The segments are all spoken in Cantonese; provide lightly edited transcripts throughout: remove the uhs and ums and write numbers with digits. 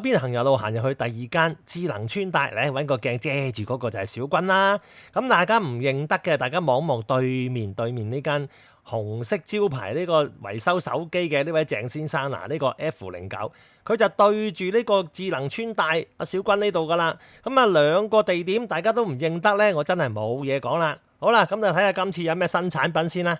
邊行入路行入去第二間智能穿戴咧，揾個鏡遮住嗰個就係小君啦。咁大家唔認得嘅，大家望望對面呢間紅色招牌呢個維修手機嘅呢位鄭先生嗱，呢個 F09，佢就對住呢個智能穿戴阿小君呢度噶啦。咁啊兩個地點大家都唔認得咧，我真係冇嘢講啦。好啦，咁就睇下今次有咩新產品先啦。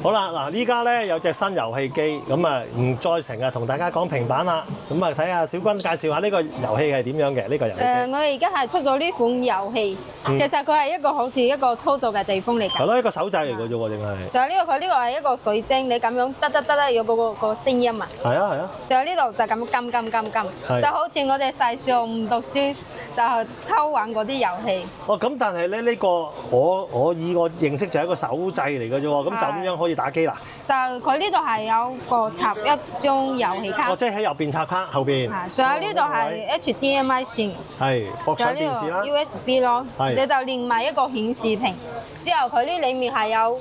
好啦，嗱，依家咧有隻新遊戲機，咁啊唔再成日同大家講平板啦，咁啊睇下小君介紹下呢個遊戲係點樣嘅呢個遊戲機。我哋而家係出咗呢款遊戲，其實佢係一個好似一個操作嘅地方嚟㗎。係咯，一個手掣嚟嘅啫喎，定係？就係呢個，佢呢個係一個水晶，你咁樣得有個聲音啊。係啊係啊。就喺呢度就咁撳，係就好似我哋細時候唔讀書就係偷玩嗰啲遊戲。哦，咁但係咧呢個我以我認識就係一個手掣嚟嘅啫喎，咁就咁樣可以打機啦。就佢呢度係有個插一張遊戲卡。哦，即係喺右邊插卡，後邊。仲有呢度係 HDMI 線。係駁上電視啦。USB 咯。係。你就連埋一個顯示屏，之後佢呢裡面係有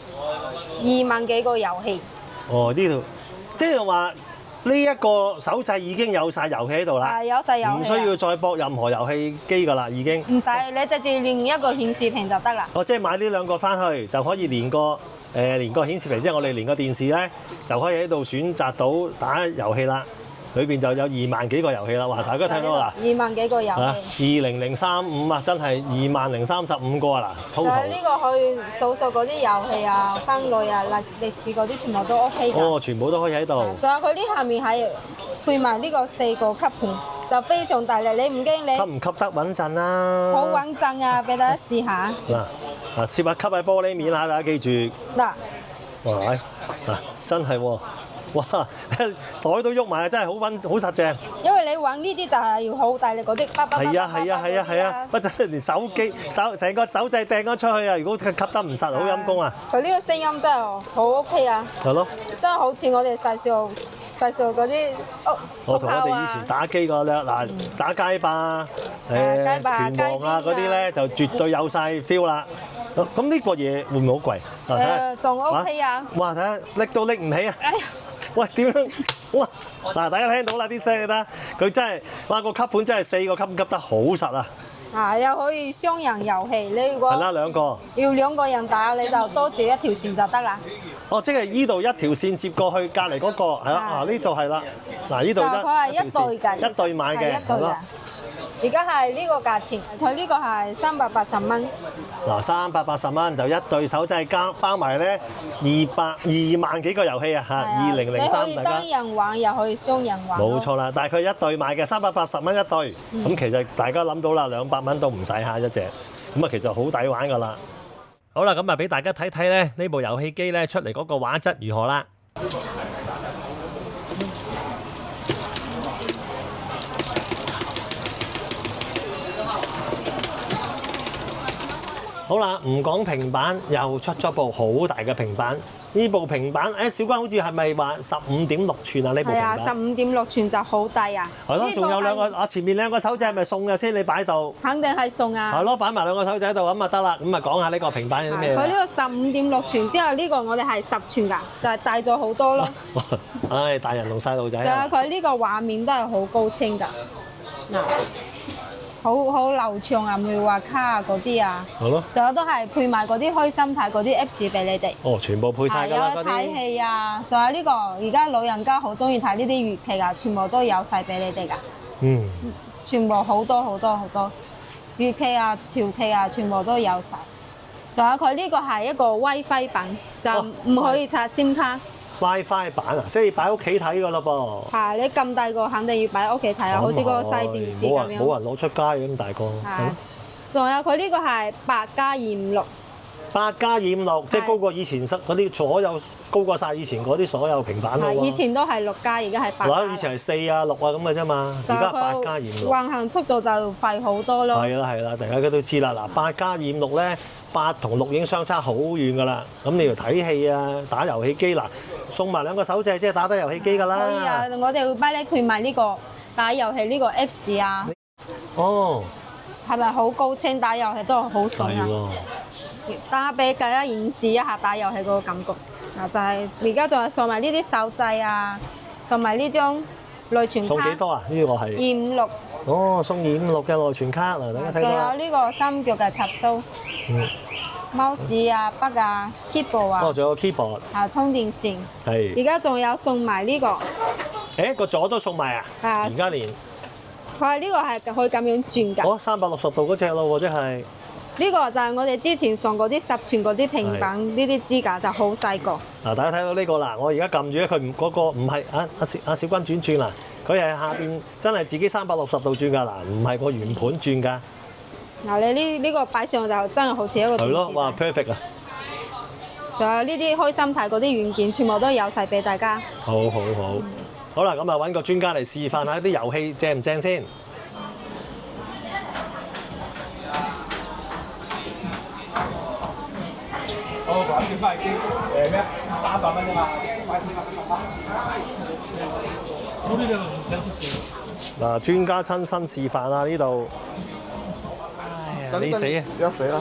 2萬幾個遊戲。哦，呢度即係話呢一個手掣已經有晒遊戲喺度啦。係有晒遊戲。唔需要再駁任何遊戲機㗎啦，已經。唔使，你直接連一個顯示屏就得啦。哦，即係買呢兩個翻去就可以連個顯示屏，即係我哋連個電視咧，就可以喺度選擇到打遊戲啦。裏邊就有2萬幾個遊戲啦，哇！大家睇到啦，2萬幾個遊戲。20035啊，真係20035個啊嗱，total。就呢個可以數嗰啲遊戲啊、分類啊、歷史嗰啲全部都 OK 㗎。哦，全部都可以喺度。仲有佢呢下面係配埋呢個4個吸盤，就非常大力，你唔驚你？吸唔吸得穩陣啦？好穩陣啊！俾大家試下。嗱，切下吸喺玻璃面下，大家記住。嗱，哇！真係喎。哇！袋都喐埋啊，真係好穩，好實正。因為你玩呢啲就係要好大力嗰啲，係啊，不真連手機成個手掣掟咗出去啊！如果佢吸得唔實，好陰功啊！佢呢個聲音真係好 OK 啊！係咯，真係好似我哋細時候嗰啲我同我哋以前打機個咧，嗱打街霸、拳王啊嗰啲咧，就絕對有晒 feel 啦。咁呢個嘢會唔會好貴？仲 OK 啊！哇！睇下拎都拎唔起啊！喂，點樣？哇！嗱，大家聽到啦啲聲，你睇，佢真係，哇個吸盤真係4個吸得好實啊！又可以雙人遊戲，你如果係啦2個，要2個人打，你就多接一條線就得啦。哦，即係依度一條線接過去，隔離嗰個係啦，呢度係啦，嗱呢度佢係一對㗎，一對買嘅，係咯。而家係呢個價錢，佢呢個係380蚊。嗱，380蚊就一對手掣加包埋咧2萬幾個遊戲啊嚇，2003你可以單人玩又可以雙人玩。冇錯啦，但係佢一對買嘅380蚊一對，咁其實大家諗到啦，200蚊都唔使下一隻，咁啊其實好抵玩㗎啦。好啦，咁啊俾大家睇睇咧呢部遊戲機咧出嚟嗰個畫質如何啦。好啦，唔講平板，又出咗部好大嘅平板。呢部平板，小君好似係咪話15.6寸啊？呢部平板。係啊，15.6寸就好大啊。係咯，仲有兩個前面2個手掣係咪送嘅先？你擺度。肯定係送啊。係咯，擺埋2個手掣喺度咁啊得啦。咁啊講下呢個平板有啲咩？佢呢個15.6寸之後，呢個我哋係10寸㗎，就係大咗好多咯。唉，大人同細路仔。就係佢呢個畫面都係好高清㗎。嗱。好流暢啊，唔會話卡啊嗰啲啊，係咯，仲有都係配埋嗰啲開心睇嗰啲 Apps 俾你哋。哦，全部配晒㗎啦嗰啲。有睇戲啊，仲有呢個而家老人家好中意睇呢啲粵劇啊，全部都有晒俾你哋㗎。嗯。全部好多粵劇啊、潮劇啊，全部都有晒。仲有佢呢個係一個 WiFi 版，就唔可以插 SIM 卡。WiFi 版啊，即係擺屋企睇㗎咯噃。係，你咁大個肯定要擺喺屋企睇啊，好似個細電視咁樣。冇人攞出街咁大個。係。仲有佢呢個係8+256。8+256，即係高過以前嗰啲所有高過晒以前嗰啲所有平板咯喎。以前都係6+，而家係8+。嗱，以前係4啊6啊咁嘅啫嘛，而家8+256。運行速度就快好多咯。係啦，大家都知啦。嗱，8+256咧8同錄影相差好遠㗎啦。咁你要睇戲啊、打遊戲機嗱，送埋2個手掣，即係打得遊戲機㗎啦。可以啊，我哋會幫你配埋呢個打遊戲呢個 Apps 啊。哦，係咪好高清？打遊戲都好爽啊！係喎。等下俾大家演示一下打遊戲嗰個感覺。嗱，就係而家仲係送埋呢啲手掣啊，送埋呢張內存卡。送幾多啊？呢個係256。哦，送256嘅內存卡嗱，大家睇到啦。仲有呢個3腳嘅插蘇。mouse 啊、筆啊、keyboard 啊。哦，仲有 keyboard。充電線。係。而家仲有送埋呢個。誒，個座都送埋啊！而家連。佢呢個係可以咁樣轉㗎。哦，360度嗰只咯喎，即係。呢個就係我哋之前送嗰啲10寸嗰啲平板，呢啲支架就好細個。嗱，大家睇到呢個啦，我而家撳住咧，佢嗰個唔係阿小君轉啦，佢係下邊真係自己360度轉㗎嗱，唔係個圓盤轉㗎。嗱，你呢個擺上就真係好似一個電視。係咯，哇 perfect 啊！仲有呢啲開心睇嗰啲軟件，全部都有晒俾大家。好。好啦，咁啊揾個專家嚟示範下啲遊戲正唔正先。玩電翻機咩？300蚊啫嘛，買400蚊。嗱，專家親身示範啊呢度。哎呀，你死啊！要死啦！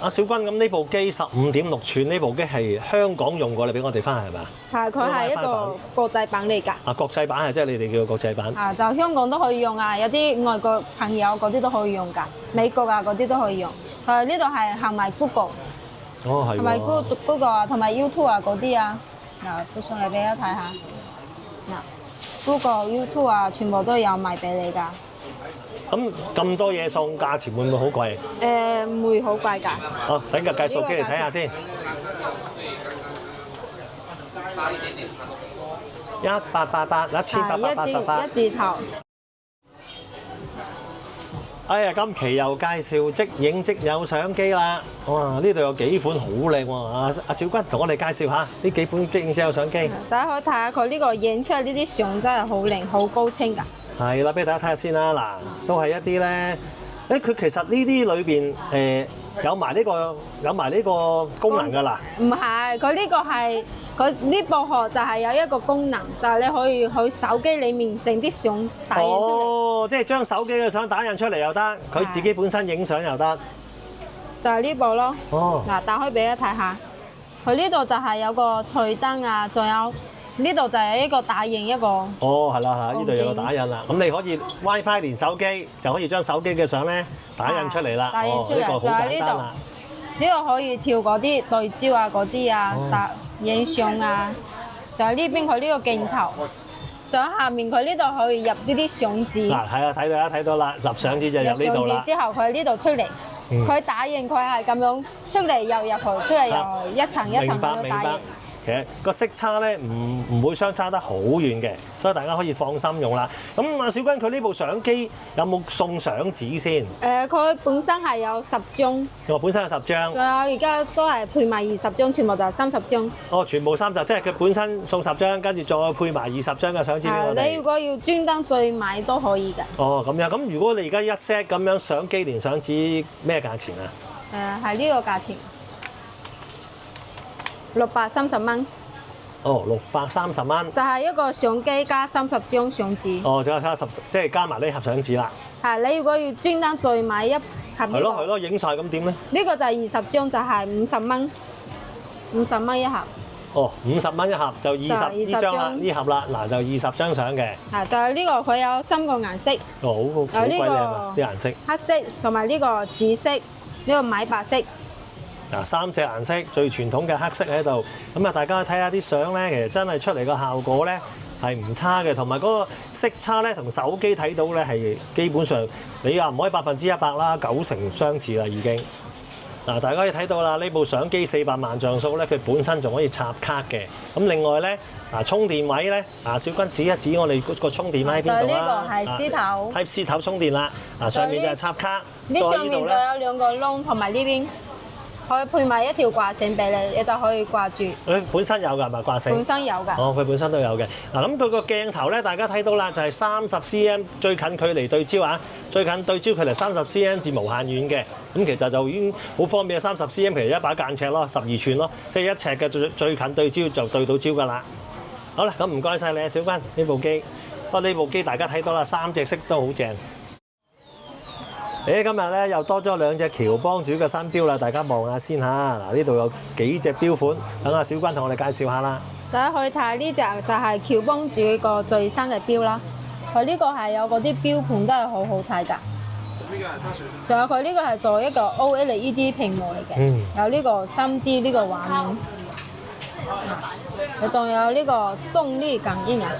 阿小君，咁呢部機15.6寸，呢部機係香港用過，你俾我哋翻係咪啊？係，佢係一個國際版嚟㗎。啊，國際版係即係你哋叫國際版。啊，就香港都可以用啊，有啲外國朋友嗰啲都可以用㗎，美國啊嗰啲都可以用。呢度係行埋 Google，哦係。同埋 Google 啊，同埋 YouTube 啊嗰啲啊，嗱，播上嚟俾大家睇下。嗱 ，Google、YouTube 啊，全部都有賣俾你㗎。咁多嘢送，價錢會唔會好貴？唔會好貴㗎。好，等個計數機嚟睇下先。1888，1888。一字頭。哎呀，今期又介紹即影即有相機啦！哇，呢度有幾款好靚喎！阿小君同我哋介紹下呢幾款即影即有相機。大家可以睇下佢呢個影出嚟呢啲相真係好靚，好高清㗎。係啦，俾大家睇下先啦。嗱，都係一啲咧，佢其實呢啲裏邊有埋呢個功能㗎啦。唔係，佢呢個係佢呢部殼就係有一個功能，就係你可以去手機裡面整啲相打印出嚟。哦，即係將手機嘅相打印出嚟又得，佢自己本身影相又得。就係呢部咯。哦。嗱，打開俾大家睇下，佢呢度就係有個菜單啊，仲有。呢度就係一個打印一個。哦，係啦，呢度有個打印啦。咁你可以 WiFi 連手機，就可以將手機嘅相咧打印出嚟啦。打印出嚟，呢個好簡單啦。呢度可以調嗰啲對焦啊，嗰啲啊，影相啊。就喺呢邊佢呢個鏡頭，就喺下面佢呢度可以入呢啲相紙。嗱，係啊，睇到啦，入相紙就入呢度啦。入相紙之後，佢喺呢度出嚟，佢打印佢係咁樣出嚟又入去，出嚟又去，一層一層咁樣打印。其實個色差咧唔會相差得好遠嘅，所以大家可以放心用啦。咁阿小君佢呢部相機有冇送相紙先？佢本身係有10張。我本身有10張。仲有而家都係配埋20張，全部就係30張。哦，全部30，即係佢本身送10張，跟住再配埋20張嘅相紙俾我哋。你如果要專登再買都可以㗎。哦，咁樣。咁如果你而家一 set 咁樣相機連相紙咩價錢啊？係呢個價錢。630蚊。哦，630蚊。就係一個相機加30張相紙。哦，仲有10，即係加埋呢盒相紙啦。係，你如果要專登再買一盒呢個。係咯，影晒咁點咧？呢個就係20張，就係50蚊，50蚊一盒。哦，50蚊一盒就20呢張啦，呢盒啦，嗱就20張相嘅。係，就係呢個佢有3個顏色。哦，好鬼靚啊！啲顏色。黑色同埋呢個紫色，呢個米白色。嗱，3隻顏色最傳統嘅黑色喺度，咁啊大家睇下啲相咧，其實真係出嚟個效果咧係唔差嘅，同埋嗰個色差咧同手機睇到咧係基本上你又唔可以100%啦，90%相似啦已經。嗱，大家可以睇到啦，呢部相機400萬像素咧，佢本身仲可以插卡嘅。咁另外咧，充電位咧，小君指一指我哋個充電位喺邊度啊？就呢個係 C 頭 Type C 頭充電啦。上面就係插卡。呢上面就有2個窿，同埋呢邊。可以配埋一條掛繩俾你，你就可以掛住。佢本身有㗎係咪掛繩？本身有㗎。哦，佢本身都有嘅。嗱，咁佢個鏡頭咧，大家睇到啦，就係30cm 最近距離對焦啊，最近對焦距離30cm至無限遠嘅。咁其實就已經好方便，30cm 其實一把間尺咯，12寸咯，即係1尺嘅最近對焦就對到焦㗎啦。好啦，咁唔該晒你啊，小君呢部機。不過呢部機大家睇到啦，3隻色都好正。今日咧又多咗2隻喬幫主嘅新錶啦，大家望下先嚇。嗱，呢度有幾隻錶款，等阿小君同我哋介紹下啦。大家可以睇呢隻就係喬幫主個最新嘅錶啦。佢呢個係有嗰啲錶盤都係好好睇㗎。仲有佢呢個係做一個 OLED 屏幕嚟嘅，有呢個3D 呢個畫面。佢仲有呢個重力感應啊。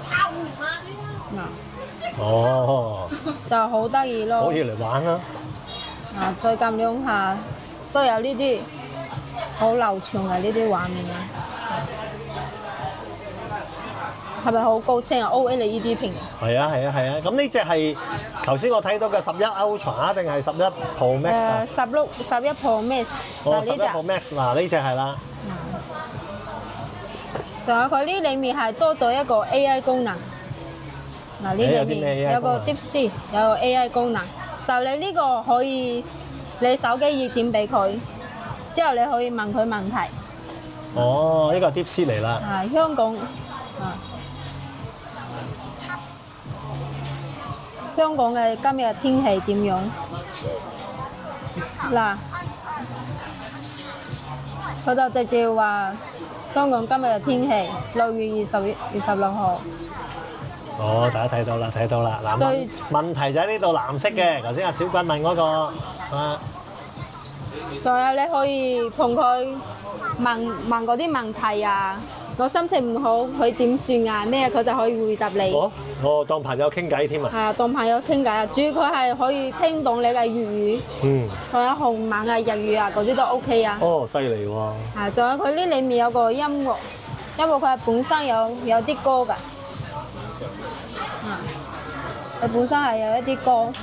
哦，就好得意咯。可以嚟玩啦。對撳兩下都有呢啲好流暢嘅呢啲畫面啊，係咪好高清啊 ？OLED 屏。係啊係啊係啊！咁呢只係頭先我睇到嘅11 Ultra 定係11 Pro Max 啊？11 Pro Max 就呢11 Pro 隻。Max 嗱，呢只係啦。仲有佢呢裏面係多咗一個 AI 功能。嗱，呢裏面有個 DeepSeek，有個 AI 功能。就你呢個可以，你手機熱點俾佢，之後你可以問佢問題。哦，呢個係 DeepSeek 嚟啦。香港香港嘅今日天氣點樣？嗱，佢就直接話香港今日嘅天氣6月26號。哦，大家睇到啦，睇到啦。嗱，問題就喺呢度藍色嘅，頭先阿小君問嗰個啊。仲有你可以同佢問嗰啲問題啊，我心情唔好，佢點算啊？咩佢就可以回答你。當朋友傾偈添啊。係啊，當朋友傾偈啊，主要佢係可以聽懂你嘅粵語。仲有韓文啊、日語啊嗰啲都 OK 啊。哦，犀利喎。係，仲有佢呢裡面有個音樂佢係本身有啲歌㗎。佢本身係有一啲歌，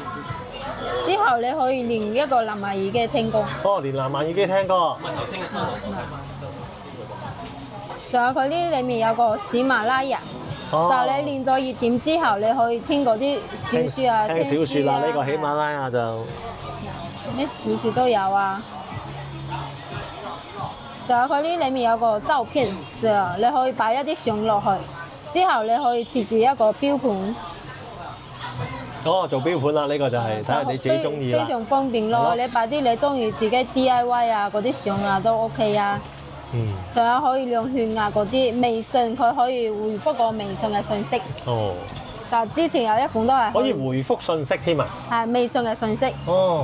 之後你可以連一個藍牙耳機聽歌。連藍牙耳機聽歌。仲有佢呢裡面有個喜馬拉雅，就你練咗熱點之後，你可以聽嗰啲小説啊，聽小説啦，呢個喜馬拉雅就咩小説都有啊。仲有佢呢裡面有個照片，就你可以擺一啲相落去，之後你可以設置一個標盤。做標盤啦，呢個就係睇下你自己中意啦。非常方便咯，你擺啲你中意自己 DIY 啊嗰啲相啊都 OK 啊。仲有可以量血壓嗰啲，微信佢可以回覆個微信嘅信息。就之前有一款都係可以回覆信息添啊。係微信嘅信息。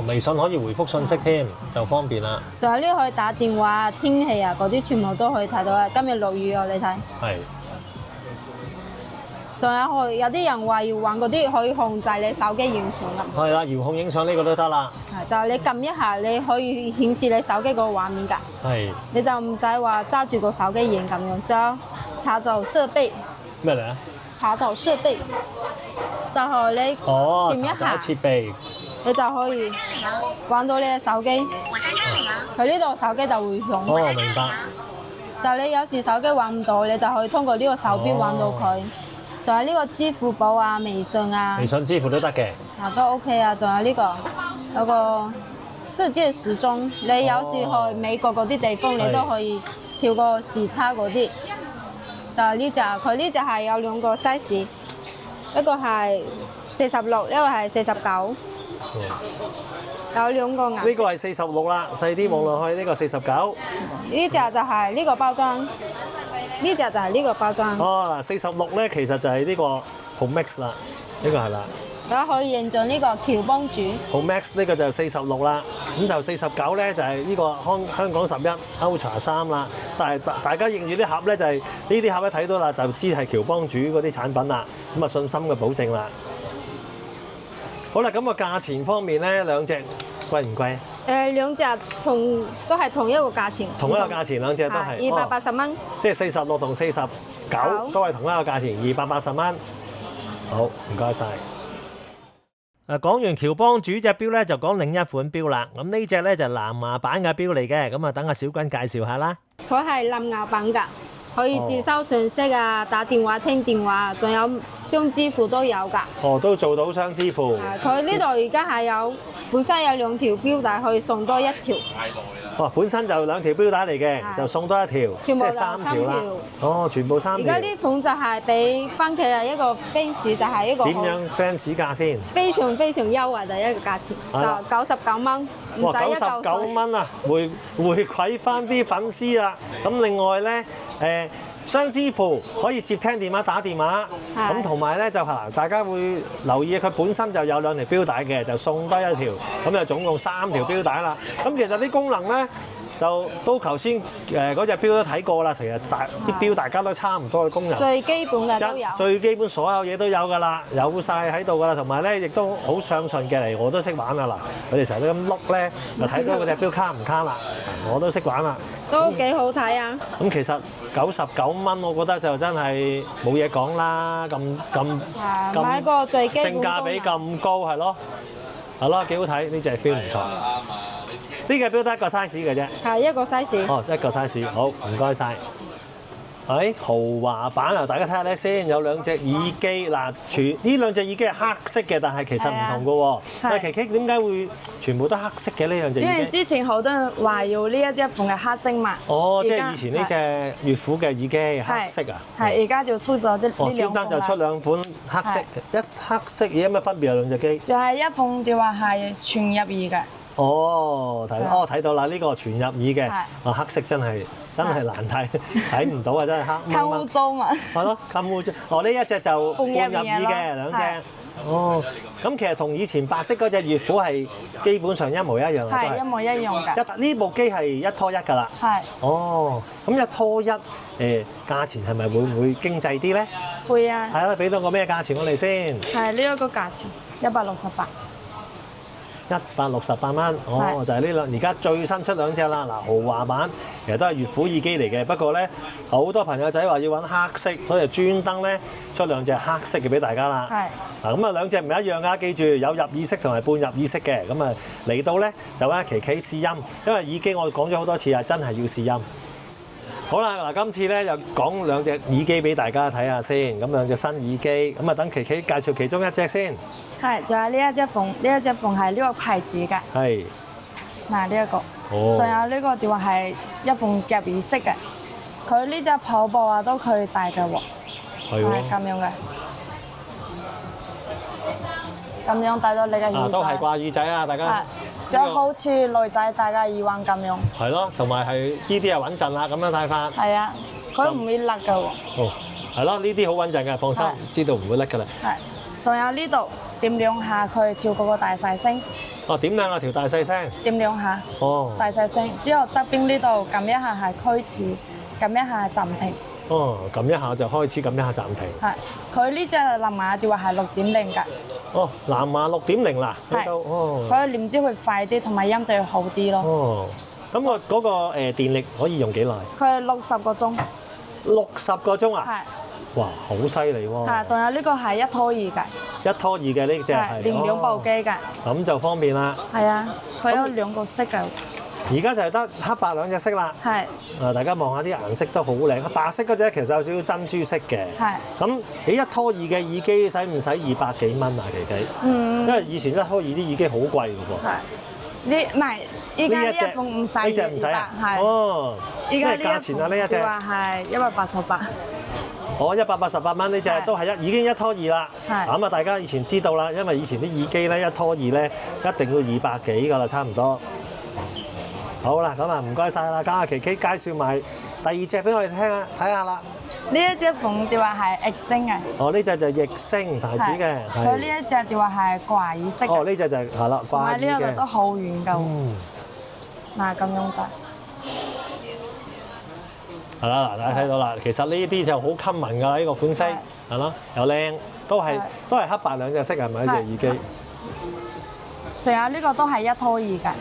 微信可以回覆信息添，就方便啦。仲有呢可以打電話、天氣啊嗰啲全部都可以睇到啊。今日落雨啊，你睇。係。仲有啲人話要玩嗰啲可以控制你手機影相㗎。係啦，遙控影相呢個都得啦。就係你撳一下，你可以顯示你手機個畫面㗎。係。你就唔使話揸住個手機影咁樣。仲有查找設備。咩嚟啊？查找設備，就係你點一下，查找設備，你就可以玩到你嘅手機。佢呢度手機就會響。明白。就你有時手機玩唔到，你就可以通過呢個手錶玩到佢。仲有呢個支付寶啊、微信啊，微信支付都得嘅。都 OK 啊。仲有呢個有個世界時鐘，你有時去美國嗰啲地方，你都可以調個時差嗰啲。就係呢隻，佢呢隻係有2個 size，一個係46，一個係49，有2個顏色。呢個係46啦，細啲望落去呢個49。呢隻就係呢個包裝，呢隻就係呢個包裝。46咧其實就係呢個 Pro Max 啦，呢個係啦。大家可以認準呢個喬幫主。Pro Max 呢個就46啦，咁就49咧就係呢個香港11 Ultra 3啦。但係大家認住啲盒咧就係呢啲盒一睇到啦，就知係喬幫主嗰啲產品啦，咁啊信心嘅保證啦。好啦，咁個價錢方面咧兩隻貴唔貴？兩隻都係同一個價錢。同一個價錢兩隻都係。280蚊。即係46同49都係同一個價錢，280蚊。好，唔該晒。講完喬幫主隻錶咧，就講另一款錶啦。咁呢隻咧就藍牙版嘅錶嚟嘅，咁啊等阿小君介紹下啦。佢係藍牙版㗎，可以接收信息啊、打電話、聽電話，仲有雙支付都有㗎。哦，都做到雙支付。佢呢度而家係有本身有2條錶帶，可以送多1條。哦，本身就2條錶帶嚟嘅，係就送多1條，即係全部就3條啦3條。哦，全部3條。而家呢款就係俾番茄啊一個 fans 就係一個點樣 fans 價先？非常非常優惠嘅一個價錢，係啦就99蚊，唔哇，使一嚿99水。蚊啊！回饋翻啲粉絲啦。咁另外咧，雙支付可以接聽電話、打電話，係咁同埋咧就係嗱，大家會留意佢本身就有2條錶帶嘅，就送多1條，咁就總共3條錶帶啦。咁其實啲功能咧，就都頭先嗰隻錶都睇過啦，其實啲錶大家都差唔多嘅功能。最基本嘅都有。最基本所有嘢都有㗎啦，有晒喺度㗎啦，同埋咧亦都好相信嘅嚟，我都識玩啊嗱，佢哋成日都咁碌咧，就睇到嗰隻錶卡唔卡啦，我都識玩啦。都幾好睇啊！咁其實99蚊，我覺得就真係冇嘢講啦，買個最基本性價比咁高係咯，幾好睇呢隻錶唔錯。呢隻錶得一個 size 嘅啫。係一個 size。哦，一個 size，好，唔該晒。豪華版啊，大家睇下咧先，有2隻耳機嗱，呢2隻耳機係黑色嘅，但係其實唔同嘅喎。喂，琪琪點解會全部都黑色嘅呢2隻因耳機？為之前好多人話要呢一隻款嘅黑色嘛。哦，即而家係以前呢隻悦虎嘅耳機黑色啊？係，而家就出咗呢哦，專兩款啦。登就出2款黑色嘅，一黑色嘢有咩分別啊？2隻機？就係一款就話係全入耳嘅。哦，睇到啦，呢個全入耳嘅，係黑色真係難睇，睇唔到啊！真係黑溝污糟嘛。係咯，咁污糟。哦，呢一隻就半入耳嘅2隻。哦，咁其實同以前白色嗰隻悦虎係基本上一模一樣啊，都係一模一樣㗎。呢部機係1拖1㗎啦。係。哦，咁1拖1，價錢係咪會唔會經濟啲咧？會啊。係啊，俾到個咩價錢我哋先？係呢一個價錢168。168蚊，哦，就係呢而家最新出2隻啦。嗱，豪華版其實都係悦虎耳機嚟嘅，不過咧好多朋友仔話要揾黑色，所以就專登咧出2隻黑色嘅俾大家啦。係。嗱，咁啊2隻唔一樣㗎，記住有入耳式同埋半入耳式嘅。咁啊嚟到咧就揾琪琪試音，因為耳機我講咗好多次啊，真係要試音。好啦，嗱，今次咧又講2隻耳機俾大家睇下先，咁2隻新耳機，咁啊等琪琪介紹其中1隻先。係，就係呢一隻款，呢一隻款係呢個牌子嘅。係。嗱，呢一個。哦。仲有呢個電話係一款夾耳式嘅，佢呢隻跑步啊都可以戴嘅喎。係喎。係咁樣嘅。咁樣戴到你嘅耳仔。都係掛耳仔啊，大家。係。就好似女仔戴嘅耳環咁樣。係咯，同埋係呢啲係穩陣啦，咁樣睇法。係啊，佢唔會甩㗎喎。哦，係咯，呢啲好穩陣嘅，放心，知道唔會甩㗎啦。係，仲有呢度點2下佢調嗰個大細聲。哦，點兩下調大細聲。點2下。哦。大細聲，之後側邊呢度撳一下係開始，撳一下暫停。哦，撳一下就開始，撳一下暫停。係，佢呢隻藍牙電話係6.0㗎。哦，藍牙6.0啦，去到哦。佢連接會快啲，同埋音質要好啲咯。哦，咁我嗰個電力可以用幾耐？佢係60個鐘。60個鐘啊？係。哇，好犀利喎！係，仲有呢個係1拖2㗎。1拖2嘅呢隻係。連2部機㗎。咁就方便啦。係啊，佢有2個色㗎。而家就係得黑白2隻色啦。係。大家望下啲顏色都好靚，白色嗰隻其實有少少珍珠色嘅。係。咁你1拖2嘅耳機使唔使200幾蚊啊？琪琪？嗯。因為以前1拖2啲耳機好貴㗎喎。係。呢唔係，依家呢一款唔使。呢隻唔使啊？係。哦。依家咩價錢啊？呢一隻？話係188。哦，188蚊呢隻都係已經1拖2啦。係。咁啊，大家以前知道啦，因為以前啲耳機咧1拖2咧一定要200幾㗎啦，差唔多。好啦，咁啊唔該晒啦，咁阿琪琪介紹埋第2隻俾我哋聽下睇下啦。呢一隻款電話係逆聲嘅。哦，呢隻就係逆聲牌子嘅。佢呢一隻電話係掛耳式嘅。哦，呢隻就係啦，掛耳嘅。呢一度都好遠㗎。嗱，咁樣戴。係啦，嗱，大家睇到啦，其實呢啲就好 common 㗎啦，呢個款式係咯，又靚，都係黑白2隻色係咪呢隻耳機？仲有呢個都係1拖2㗎。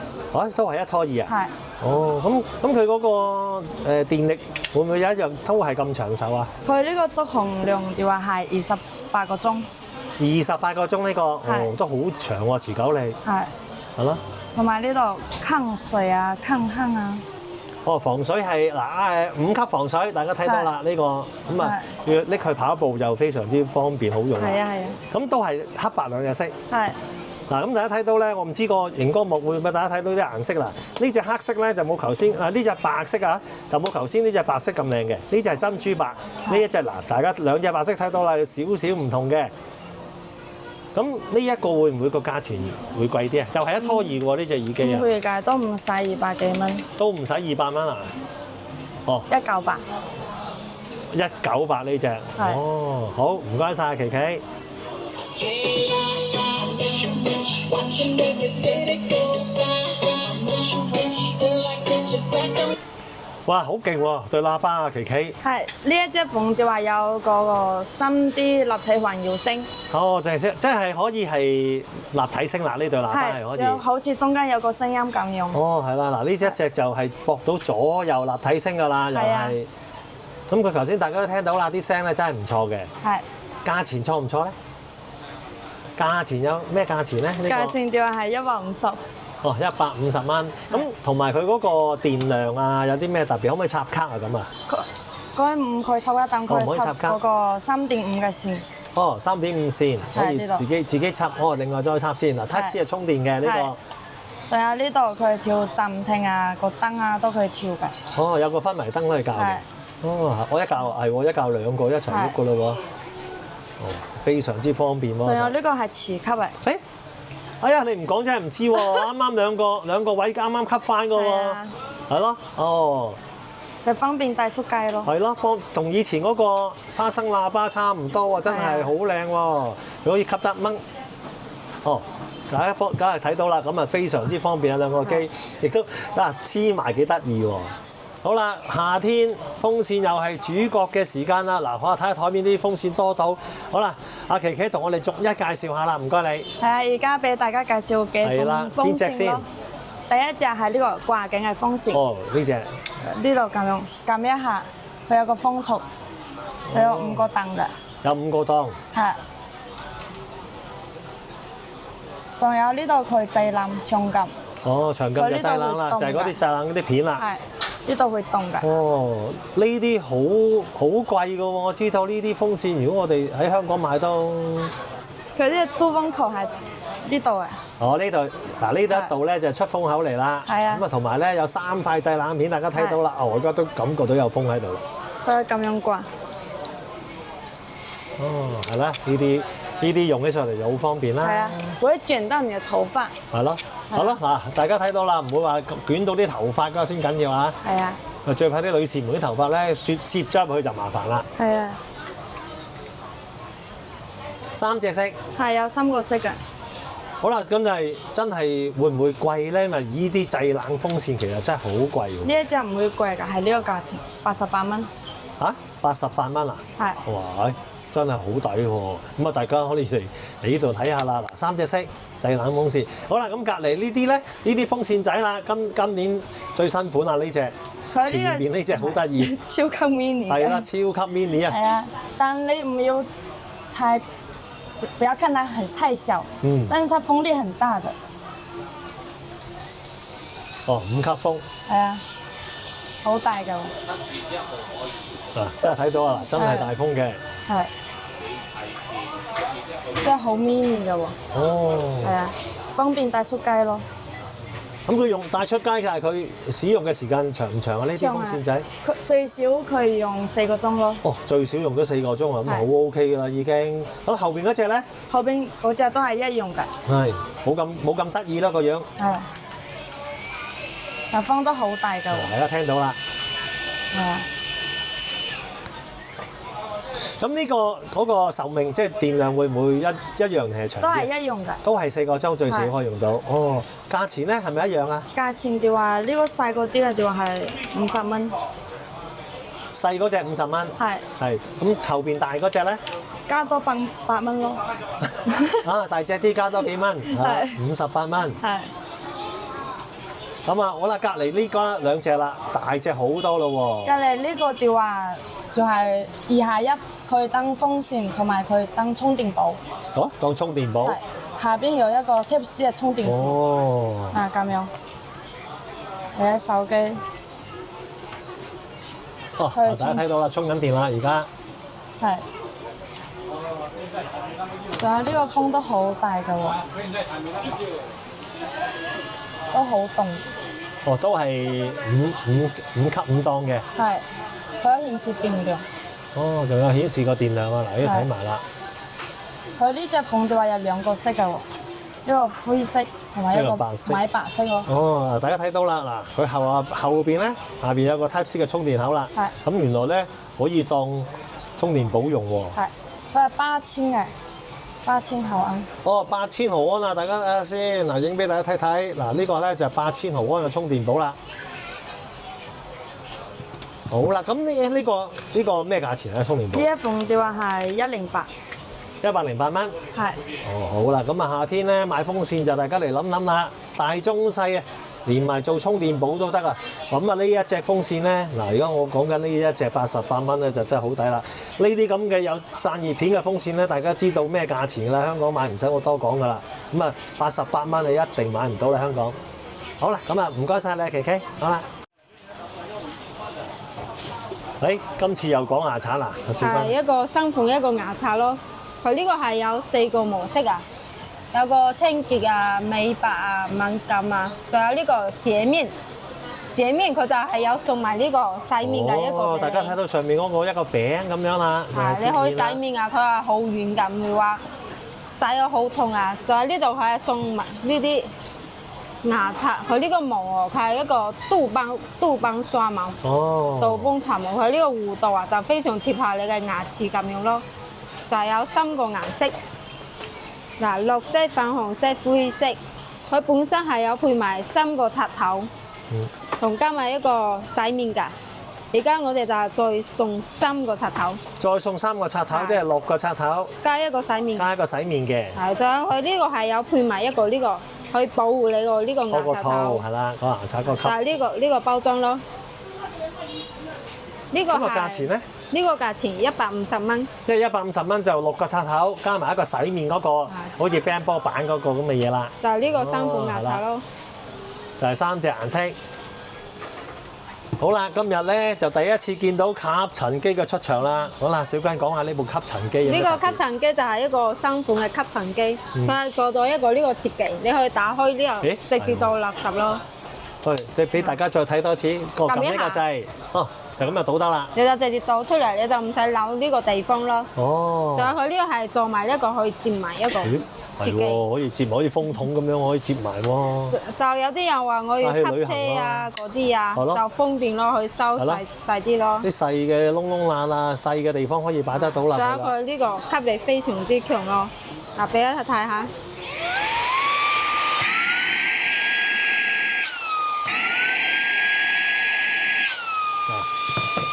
都係1拖2啊？係。哦，咁佢嗰個電力會唔會有一樣都係咁長壽啊？佢呢個續航量電話係28個鐘。28個鐘呢個，哦都好長喎，持久力係。係咯。同埋呢度抗水啊、抗坑啊。哦，防水係嗱5級防水，大家睇到啦呢個，咁啊要拎去跑步就非常之方便好用。係啊係啊。咁都係黑白兩隻色。係。嗱咁大家睇到咧，我唔知個熒光幕會唔會大家睇到啲顏色啦？呢隻黑色咧就冇頭先呢隻白色啊，就冇頭先呢隻白色咁靚嘅。呢隻係珍珠白，呢一隻嗱大家兩隻白色睇到啦，有少少唔同嘅。咁呢一個會唔會個價錢會貴啲啊？又係1拖2喎呢隻耳機啊！唔會㗎，都唔使200幾蚊。都唔使200蚊啊！哦198。198呢隻。哦，好唔該晒，琪琪。哇，好勁喎！對喇叭啊，琪琪。係呢一隻風就話有嗰個3D 立體環繞聲。哦，就係即係可以係立體聲啦，呢對喇叭係可以。就好似中間有個聲音咁用。哦，係啦，嗱呢一隻就係駁到左右立體聲㗎啦，又係。咁佢頭先大家都聽到啦，啲聲咧真係唔錯嘅。係。價錢錯唔錯咧？價錢有咩價錢咧？價錢就係150。哦，150蚊。咁同埋佢嗰個電量啊，有啲咩特別？可唔可以插卡啊？咁啊？佢唔可以插一但佢插嗰個3.5嘅線。哦，3.5線可以自己插。哦，另外再插線嗱，Type C 係充電嘅呢個。仲有呢度佢調暫停啊，個燈啊都可以調嘅。哦，有個氛圍燈都可以校嘅。哦，我一校係喎，一校兩個一齊喐噶咯喎。哦，非常之方便喎。仲有呢個係磁吸嘅。誒，哎呀，你唔講真係唔知喎，啱啱兩個位啱啱吸翻噶喎。係咯，哦。就方便帶出街咯。係咯，同以前嗰個花生喇叭差唔多喎，真係好靚喎，佢可以吸得掹。哦，大家梗係睇到啦，咁啊非常之方便啊兩個機，亦都黐埋幾得意喎。好啦，夏天風扇又係主角嘅時間啦。嗱，我睇下台面啲風扇多到。好啦，阿琪琪同我哋逐一介紹下啦，唔該你。係啊，而家俾大家介紹幾款風扇咯。第一隻係呢個掛頸嘅風扇。哦，呢隻。呢度咁樣撳一下，佢有個風速，佢有5個檔嘅。有5個檔。係。仲有呢度佢製冷長撳。哦，長撳就製冷啦，就係嗰啲製冷嗰啲片啦。係。呢度會動㗎。哦，呢啲好貴㗎喎！我知道呢啲風扇，如果我哋喺香港買都，佢呢個出風口係呢度啊。哦，呢度嗱呢度一度咧就出風口嚟啦。係啊。咁啊，同埋咧有3塊製冷片，大家睇到啦。我而家都感覺到有風喺度啦。佢係咁樣掛。哦，係啦，呢啲用起上嚟就好方便啦。係啊，會捲到你嘅頭髮。係咯，好啦，嗱，大家睇到啦，唔會話捲到啲頭髮㗎先緊要啊。係啊。最怕啲女士們啲頭髮咧攝咗入去就麻煩啦。係啊。3隻色。係有3個色㗎。好啦，咁就係真係會唔會貴咧？因為依啲製冷風扇其實真係好貴喎。呢一隻唔會貴㗎，係呢個價錢，88蚊。嚇，88蚊啊？係。哇！真係好抵喎！咁啊，大家可以嚟呢度睇下啦。嗱，3隻色製冷風扇。好啦，咁隔離呢啲咧，呢啲風扇仔啦，今年最新款啊呢隻。前面呢隻好得意。超級 mini。係啦，超級 mini 啊。係啊，但你唔要不要看它太小。嗯。但是它風力很大的。哦，5級風。係啊，好大㗎。嗱，真係睇到啊！真係大風嘅。係。真係好 mini 㗎喎。哦。係啊，方便帶出街咯。咁佢帶出街，但係佢使用嘅時間長唔長啊？呢啲風扇仔？佢最少佢用4個鐘咯。哦，最少用咗4個鐘啊，咁好 OK 㗎啦已經。咁後邊嗰隻咧？後邊嗰隻都係一樣㗎。係，冇咁得意啦個樣。係。但風都好大㗎喎。大家聽到啦。係啊。咁呢嗰個壽命即係電量會唔會一樣定係長啲？都係一樣㗎。都係4個鐘最少可以用到。哦，價錢咧係咪一樣啊？價錢就話呢個細個啲嘅就話係50蚊。細嗰隻50蚊。係。係。咁後邊大嗰隻咧？加多8蚊咯。啊，大隻啲加多幾蚊。係。58蚊。係。咁啊，好啦，隔離呢個2隻啦，大隻好多咯喎。隔離呢個就話就係二下一，佢當風扇同埋佢當充電寶。哦，當充電寶。係，下邊有一個 Type C 嘅充電線。哦。啊，咁樣。你嘅手機。哦，大家睇到啦，充緊電啦，而家。係。仲有呢個風都好大㗎喎，都好凍。哦，都係五級5檔嘅。係，佢有顯示電量。哦，仲有顯示個電量啊！嗱，呢度睇埋啦。佢呢隻風嘅話有兩個色㗎喎，一個灰色同埋一個白色咯。哦，大家睇到啦，嗱，佢後邊咧下邊有個 Type C 嘅充電口啦。係。咁原來咧可以當充電寶用喎。係，佢係8000嘅，8000毫安。哦，8000毫安啊！大家睇下先，嗱，影俾大家睇睇。嗱，呢個咧就係8000毫安嘅充電寶啦。好啦，咁呢個咩價錢咧？充電寶？呢一款嘅話係108。108蚊。係。哦，好啦，咁啊夏天咧買風扇就大家嚟諗諗啦，大中細啊，連埋做充電寶都得啊。咁啊呢一隻風扇咧，嗱而家我講緊呢一隻88蚊咧就真係好抵啦。呢啲咁嘅有散熱片嘅風扇咧，大家知道咩價錢㗎啦？香港買唔使我多講㗎啦。咁啊88蚊你一定買唔到啦香港。好啦，咁啊唔該晒你琪琪，好啦。今次又講牙刷啦，小係一個新款一個牙刷咯。佢呢個係有4個模式啊，有個清潔啊、美白啊、敏感啊，仲有呢個潔面。潔面佢就係有送埋呢個洗面嘅一個。哦，大家睇到上面嗰個一個餅咁樣啦。係，你可以洗面啊，佢話好軟㗎，唔會話洗咗好痛啊。就喺呢度佢係送埋呢啲牙刷，佢呢個毛佢係一個杜邦刷毛。哦。杜邦刷毛，佢呢個弧度啊就非常貼下你嘅牙齒咁樣咯。就係有3個顏色，嗱，綠色、粉紅色、灰色。佢本身係有配埋3個刷頭，同加埋一個洗面㗎。而家我哋就再送3個刷頭，再送3個刷頭，即係6個刷頭，加一個洗面，加一個洗面嘅。係，仲有佢呢個係有配埋一個呢個，可以保護你個呢個牙刷頭。係啦，個牙刷個級。就係呢個包裝咯。呢個價錢咧？呢個價錢150蚊。即係150蚊就6個刷頭，加埋一個洗面嗰個，好似乒乓波板嗰個咁嘅嘢啦。就係呢個3款牙刷咯。就係3隻顏色。好啦，今日咧就第一次見到吸塵機嘅出場啦。好啦，小娟講下呢部吸塵機有咩特別？呢個吸塵機就係一個新款嘅吸塵機，佢係做咗一個呢個設計，你可以打開呢個，直接到垃圾咯。對，即係俾大家再睇多次，撳呢個掣，哦，就咁就倒得啦。你就直接倒出嚟，你就唔使扭呢個地方咯。哦。仲有佢呢個係做埋一個可以接埋一個設計，可以接埋好似風筒咁樣，可以接埋喎。就有啲人話我要吸車啊嗰啲啊，就方便咯，去收細啲咯。啲細嘅窿窿罅罅，細嘅地方可以擺得到啦。仲有佢呢個吸力非常之強咯。嗱，俾大家睇下。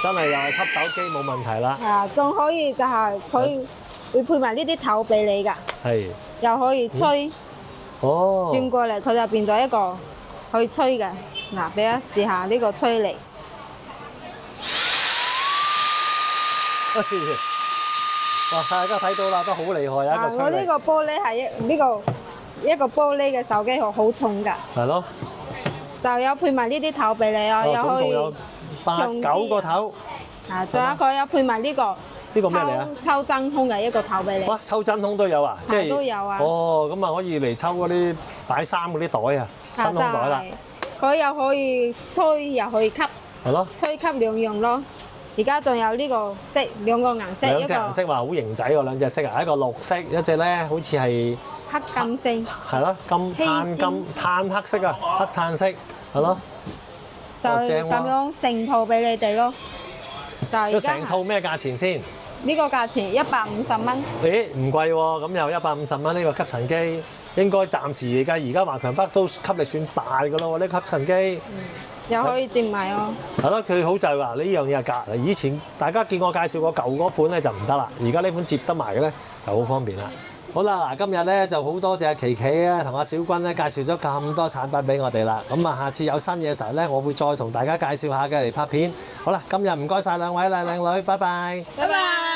真係又係吸手機冇問題啦。係啊，仲可以就係佢會配埋呢啲頭俾你㗎。係。又可以吹。哦。轉過嚟佢就變咗一個可以吹嘅。嗱，俾大家試下呢個吹嚟。哇！大家睇到啦，都好厲害啊！一個吹力。我呢個玻璃係一個玻璃嘅手機殼，好重㗎。係咯。就有配埋呢啲頭俾你啊，又可以。8、9個頭，仲有一個有配埋呢個，呢個咩嚟啊？抽真空嘅一個頭俾你。哇！抽真空都有啊，即係都有啊。哦，咁啊可以嚟抽嗰啲擺衫嗰啲袋啊，真空袋啦。佢又可以吹，又可以吸。係咯。吹吸兩樣咯。而家仲有呢個色2個顏色。兩隻顏色話好型仔喎，兩隻色啊，一個綠色，一隻咧好似係黑金色。係咯，炭黑色啊，黑炭色，係咯。就咁樣成套俾你哋咯，就係成套咩價錢先？呢個價錢150蚊。咦，唔貴喎，咁又150蚊呢個吸塵機，應該暫時嚟計，而家華強北都吸力算大㗎咯喎，呢吸塵機。又可以接埋哦。係咯，最好就係話呢樣嘢係夾。以前大家見我介紹過舊嗰款咧就唔得啦，而家呢款接得埋嘅咧就好方便啦。好啦，嗱，今日咧就好多謝琪琪啊，同阿小君咧介紹咗咁多產品俾我哋啦。咁啊，下次有新嘢嘅時候咧，我會再同大家介紹下嘅嚟拍片。好啦，今日唔該晒兩位啦，靚女，拜拜。拜拜。